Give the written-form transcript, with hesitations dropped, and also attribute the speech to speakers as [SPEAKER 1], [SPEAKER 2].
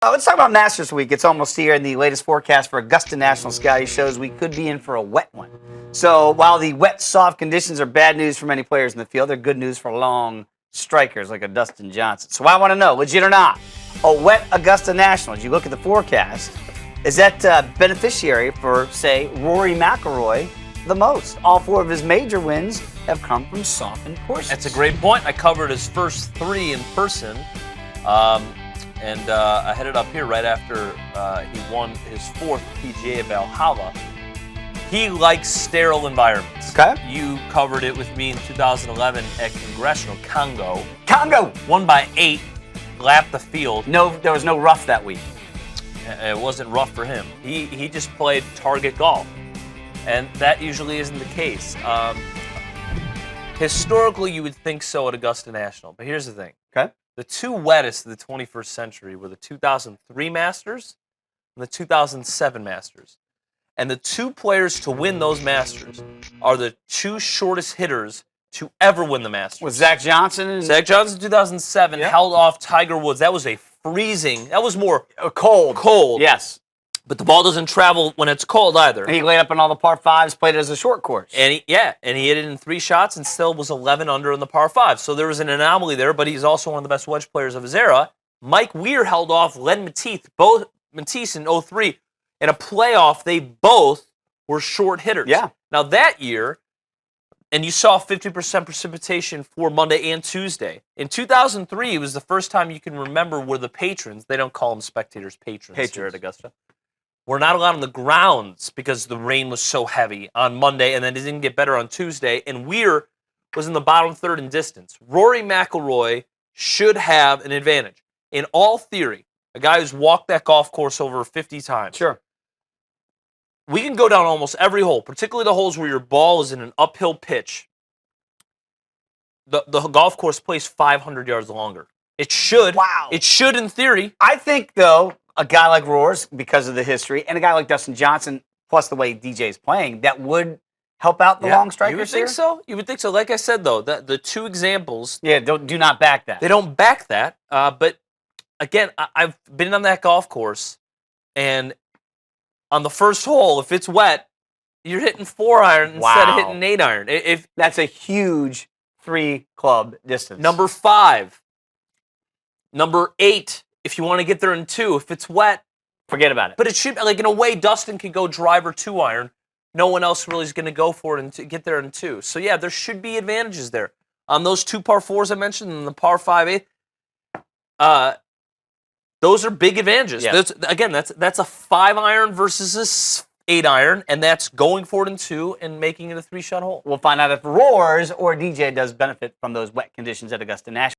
[SPEAKER 1] Let's talk about Masters Week. It's almost here, and the latest forecast for Augusta National Scotty shows we could be in for a wet one. So while the wet, soft conditions are bad news for many players in the field, they're good news for long strikers like a Dustin Johnson. So I want to know, legit or not, a wet Augusta National, as you look at the forecast, is that beneficiary for, say, Rory McIlroy the most? All 4 of his major wins have come from softened courses.
[SPEAKER 2] That's a great point. I covered his first 3 in person. And I headed up here right after he won his 4th PGA at Valhalla. He likes sterile environments.
[SPEAKER 1] Okay.
[SPEAKER 2] You covered it with me in 2011 at Congressional Congo.
[SPEAKER 1] Congo!
[SPEAKER 2] Won by 8, lapped the field.
[SPEAKER 1] No, there was no rough that week.
[SPEAKER 2] It wasn't rough for him. He just played target golf. And that usually isn't the case. Historically, you would think so at Augusta National. But here's the thing.
[SPEAKER 1] Okay.
[SPEAKER 2] The 2 wettest of the 21st century were the 2003 Masters and the 2007 Masters. And the 2 players to win those Masters are the 2 shortest hitters to ever win the Masters.
[SPEAKER 1] Was Zach Johnson? And
[SPEAKER 2] Zach Johnson in 2007 held off Tiger Woods. That was a freezing. That was more
[SPEAKER 1] cold.
[SPEAKER 2] Cold.
[SPEAKER 1] Yes.
[SPEAKER 2] But the ball doesn't travel when it's cold either.
[SPEAKER 1] And he laid up on all the par 5s, played it as a short course.
[SPEAKER 2] And he hit it in 3 shots and still was 11 under in the par 5. So there was an anomaly there, but he's also one of the best wedge players of his era. Mike Weir held off Len Matisse in 03. In a playoff, they both were short hitters.
[SPEAKER 1] Yeah.
[SPEAKER 2] Now that year, and you saw 50% precipitation for Monday and Tuesday. In 2003, it was the first time you can remember where the patrons, they don't call them spectators, patrons here at Augusta, were not allowed on the grounds because the rain was so heavy on Monday, and then it didn't get better on Tuesday, and Weir was in the bottom third in distance. Rory McIlroy should have an advantage. In all theory, a guy who's walked that golf course over 50 times.
[SPEAKER 1] Sure.
[SPEAKER 2] We can go down almost every hole, particularly the holes where your ball is in an uphill pitch. The golf course plays 500 yards longer. It should.
[SPEAKER 1] Wow.
[SPEAKER 2] It should in theory.
[SPEAKER 1] I think, though, a guy like Roars, because of the history, and a guy like Dustin Johnson, plus the way DJ's playing, that would help out the long strikers.
[SPEAKER 2] You would think so? You would think so. Like I said, though, the 2 examples.
[SPEAKER 1] Yeah, do not back that.
[SPEAKER 2] They don't back that. But, again, I've been on that golf course, and on the first hole, if it's wet, you're hitting 4-iron instead of hitting 8-iron. If
[SPEAKER 1] that's a huge 3-club distance.
[SPEAKER 2] Number 5. Number 8. If you want to get there in 2, if it's wet,
[SPEAKER 1] forget about it.
[SPEAKER 2] But it should, like in a way, Dustin can go driver 2-iron. No one else really is going to go for it and to get there in 2. So yeah, there should be advantages there. On those 2 par 4s I mentioned and the par 5 8, those are big advantages.
[SPEAKER 1] Yeah.
[SPEAKER 2] That's a 5-iron versus a 8-iron, and that's going for it in 2 and making it a 3-shot hole.
[SPEAKER 1] We'll find out if Roars or DJ does benefit from those wet conditions at Augusta National.